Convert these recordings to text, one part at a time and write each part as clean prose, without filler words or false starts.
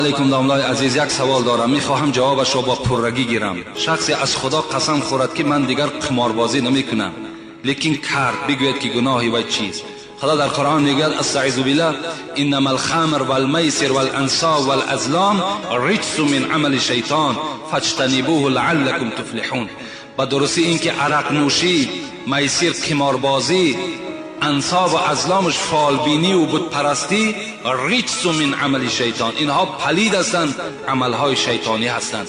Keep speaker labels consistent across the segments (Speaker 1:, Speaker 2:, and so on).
Speaker 1: علیکم داملای عزیز، یک سوال دارم، میخواهم جوابش را با پررگی گیرم. شخصی از خدا قسم خورد که من دیگر قماربازی نمیکنم، لیکن کرد، بگوید که گناهی و چیز. خدا در قرآن میگه استعیذ بالله انما الخمر والمیسر والانصاب والازلام رجس من عمل شیطان فاجتنبوه لعلکم تفلحون. با درستی این که عرق نوشی، میسر قماربازی، انصاب و ازلامش فالبینی و بت پرستی رجس من عمل شیطان، اینها پلید هستند، عملهای شیطانی هستند.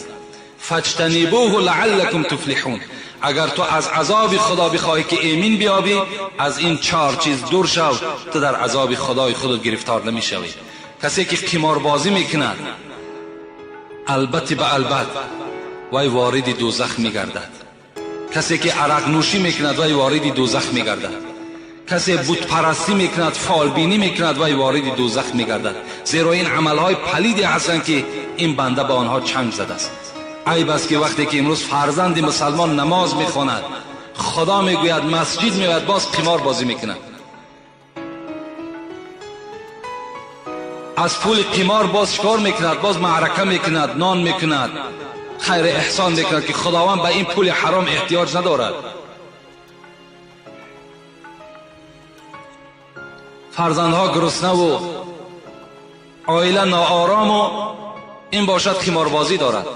Speaker 1: فاجتنبوه لعلکم تفلحون. اگر تو از عذاب خدا بخواهی که ایمن بیابی، از این چهار چیز دور شو، تو در عذاب خدای خودت گرفتار نمی شوی. کسی که قماربازی میکند البته به البته وای وارد دوزخ میگردد. کسی که عرق نوشی میکند وای وارد دوزخ میگردد. کسی بت پرستی میکند، فالبینی میکند وای وارد دوزخ میگردد. زیرا این عملهای پلیدی هستند که این بنده به آنها چنگ زده است. عیب است که وقتی که امروز فرزند مسلمان نماز میخواند، خدا میگوید، مسجد میگوید، باز قمار بازی میکند. از پول قمار باز چیکار میکند؟ باز معرکه میکند، نان میکند، خیر احسان میکند که خداوند به این پول حرام احتیاج ندارد. فرزندها گرسنه و عائله ناآرام و این باشد قماربازی دارد.